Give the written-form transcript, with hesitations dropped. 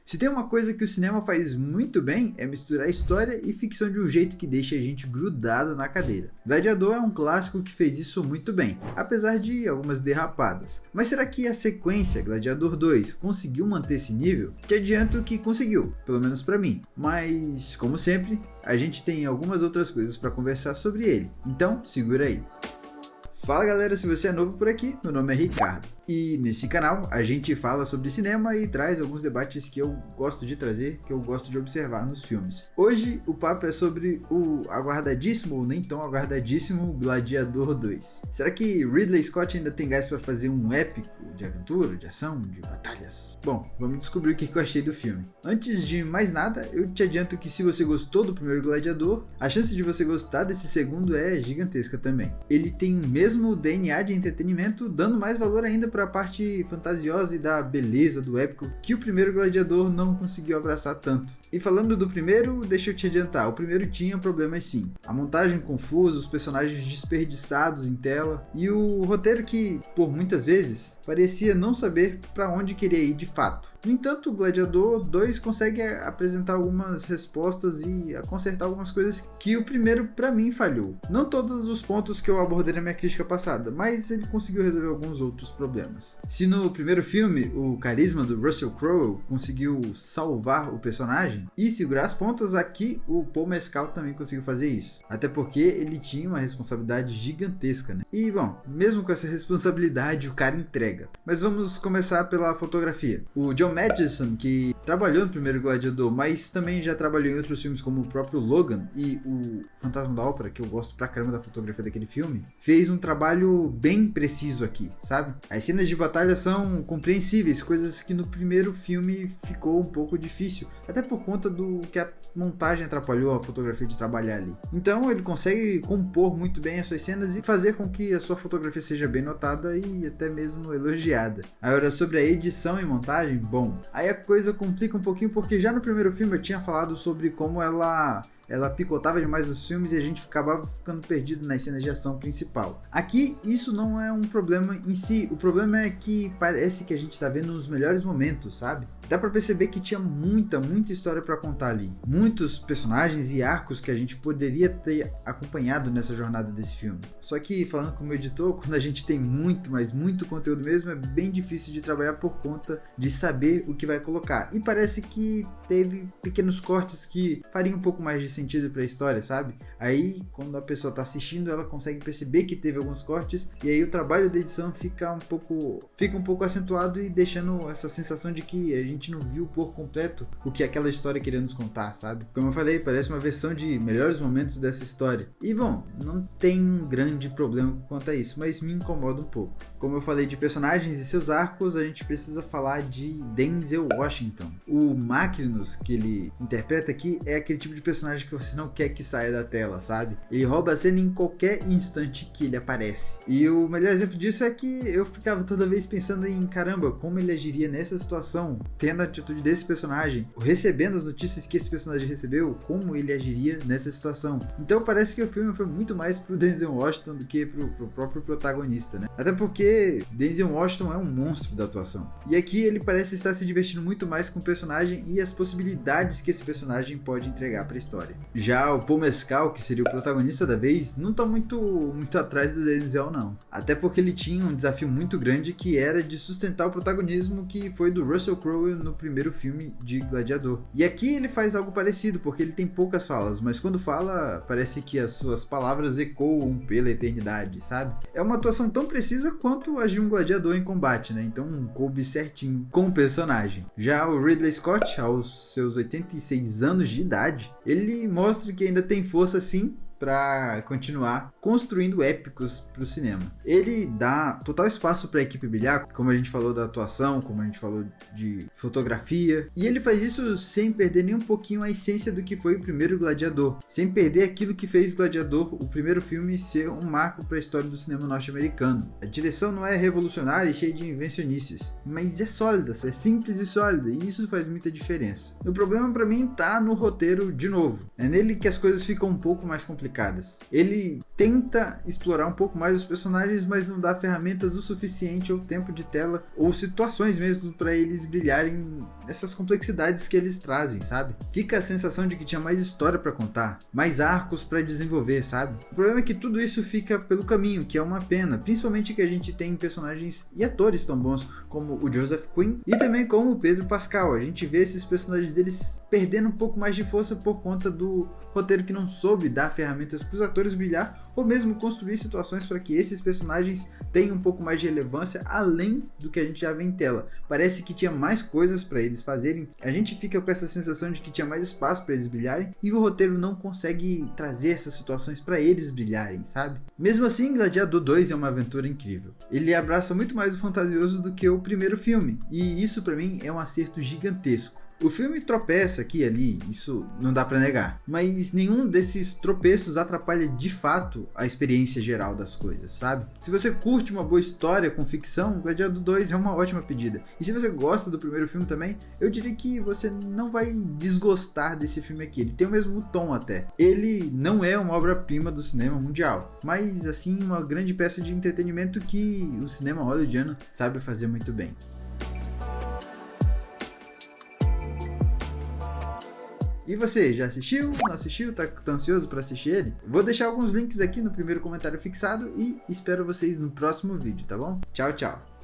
Se tem uma coisa que o cinema faz muito bem, é misturar história e ficção de um jeito que deixa a gente grudado na cadeira. Gladiador é um clássico que fez isso muito bem, apesar de algumas derrapadas. Mas será que a sequência Gladiador 2 conseguiu manter esse nível? Te adianto que conseguiu, pelo menos pra mim. Mas, como sempre, a gente tem algumas outras coisas para conversar sobre ele. Então, segura aí. Fala galera, se você é novo por aqui, meu nome é Ricardo. E nesse canal a gente fala sobre cinema e traz alguns debates que eu gosto de trazer, que eu gosto de observar nos filmes. Hoje o papo é sobre o aguardadíssimo ou nem tão aguardadíssimo Gladiador 2. Será que Ridley Scott ainda tem gás para fazer um épico de aventura, de ação, de batalhas? Bom, vamos descobrir o que eu achei do filme. Antes de mais nada, eu te adianto que se você gostou do primeiro Gladiador, a chance de você gostar desse segundo é gigantesca também. Ele tem o mesmo DNA de entretenimento, dando mais valor ainda para a parte fantasiosa e da beleza do épico que o primeiro Gladiador não conseguiu abraçar tanto. E falando do primeiro, deixa eu te adiantar, o primeiro tinha problemas sim. A montagem confusa, os personagens desperdiçados em tela e o roteiro que, por muitas vezes, parecia não saber para onde queria ir de fato. No entanto, o Gladiador 2 consegue apresentar algumas respostas e consertar algumas coisas que o primeiro, para mim, falhou. Não todos os pontos que eu abordei na minha crítica passada, mas ele conseguiu resolver alguns outros problemas. Se no primeiro filme o carisma do Russell Crowe conseguiu salvar o personagem e segurar as pontas, aqui o Paul Mescal também conseguiu fazer isso. Até porque ele tinha uma responsabilidade gigantesca, né? E bom, mesmo com essa responsabilidade o cara entrega. Mas vamos começar pela fotografia. O John Madison, que trabalhou no primeiro Gladiador, mas também já trabalhou em outros filmes como o próprio Logan e o Fantasma da Ópera, que eu gosto pra caramba da fotografia daquele filme, fez um trabalho bem preciso aqui, sabe? As cenas de batalha são compreensíveis, coisas que no primeiro filme ficou um pouco difícil, até por conta do que a montagem atrapalhou a fotografia de trabalhar ali. Então ele consegue compor muito bem as suas cenas e fazer com que a sua fotografia seja bem notada e até mesmo elogiada. Agora, sobre a edição e montagem, bom, aí a coisa complica um pouquinho porque já no primeiro filme eu tinha falado sobre como ela picotava demais os filmes e a gente acabava ficando perdido nas cenas de ação principal. Aqui isso não é um problema em si, o problema é que parece que a gente tá vendo os melhores momentos, sabe? Dá pra perceber que tinha muita história pra contar ali. Muitos personagens e arcos que a gente poderia ter acompanhado nessa jornada desse filme. Só que, falando como editor, quando a gente tem muito, mas muito conteúdo mesmo, é bem difícil de trabalhar por conta de saber o que vai colocar. E parece que teve pequenos cortes que fariam um pouco mais de sentido pra história, sabe? Aí, quando a pessoa tá assistindo, ela consegue perceber que teve alguns cortes, e aí o trabalho da edição fica um pouco acentuado e deixando essa sensação de que a gente não viu por completo o que aquela história queria nos contar, sabe? Como eu falei, parece uma versão de melhores momentos dessa história. E bom, não tem um grande problema quanto a isso, mas me incomoda um pouco. Como eu falei de personagens e seus arcos, a gente precisa falar de Denzel Washington. O Magnus que ele interpreta aqui é aquele tipo de personagem que você não quer que saia da tela, sabe? Ele rouba a cena em qualquer instante que ele aparece. E o melhor exemplo disso é que eu ficava toda vez pensando em, caramba, como ele agiria nessa situação, tendo a atitude desse personagem, recebendo as notícias que esse personagem recebeu, como ele agiria nessa situação. Então parece que o filme foi muito mais pro Denzel Washington do que pro próprio protagonista, né? Até porque Denzel Washington é um monstro da atuação. E aqui ele parece estar se divertindo muito mais com o personagem e as possibilidades que esse personagem pode entregar pra história. Já o Paul Mescal, que seria o protagonista da vez, não tá muito atrás do Denzel não. Até porque ele tinha um desafio muito grande que era de sustentar o protagonismo que foi do Russell Crowe no primeiro filme de Gladiador. E aqui ele faz algo parecido, porque ele tem poucas falas, mas quando fala, parece que as suas palavras ecoam pela eternidade, sabe? É uma atuação tão precisa quanto a de um gladiador em combate, né? Então coube certinho com o personagem. Já o Ridley Scott, aos seus 86 anos de idade, ele mostra que ainda tem força sim para continuar construindo épicos para o cinema. Ele dá total espaço para a equipe brilhar, como a gente falou da atuação, como a gente falou de fotografia, e ele faz isso sem perder nem um pouquinho a essência do que foi o primeiro Gladiador, sem perder aquilo que fez Gladiador, o primeiro filme, ser um marco para a história do cinema norte-americano. A direção não é revolucionária e cheia de invencionices, mas é sólida, é simples e sólida, e isso faz muita diferença. O problema para mim tá no roteiro de novo. É nele que as coisas ficam um pouco mais complicadas explicadas. Ele tenta explorar um pouco mais os personagens, mas não dá ferramentas o suficiente ou tempo de tela ou situações mesmo para eles brilharem nessas complexidades que eles trazem, sabe? Fica a sensação de que tinha mais história para contar, mais arcos para desenvolver, sabe? O problema é que tudo isso fica pelo caminho, que é uma pena, principalmente que a gente tem personagens e atores tão bons como o Joseph Quinn e também como o Pedro Pascal. A gente vê esses personagens deles perdendo um pouco mais de força por conta do roteiro que não soube dar ferramentas para os atores brilhar ou mesmo construir situações para que esses personagens tenham um pouco mais de relevância além do que a gente já vê em tela. Parece que tinha mais coisas para eles fazerem, a gente fica com essa sensação de que tinha mais espaço para eles brilharem e o roteiro não consegue trazer essas situações para eles brilharem, sabe? Mesmo assim, Gladiador 2 é uma aventura incrível. Ele abraça muito mais o fantasioso do que o primeiro filme e isso para mim é um acerto gigantesco. O filme tropeça aqui e ali, isso não dá pra negar, mas nenhum desses tropeços atrapalha de fato a experiência geral das coisas, sabe? Se você curte uma boa história com ficção, Gladiador 2 é uma ótima pedida. E se você gosta do primeiro filme também, eu diria que você não vai desgostar desse filme aqui, ele tem o mesmo tom até. Ele não é uma obra-prima do cinema mundial, mas assim uma grande peça de entretenimento que o cinema hollywoodiano sabe fazer muito bem. E você, já assistiu? Não assistiu? Tá ansioso para assistir ele? Vou deixar alguns links aqui no primeiro comentário fixado e espero vocês no próximo vídeo, tá bom? Tchau, tchau!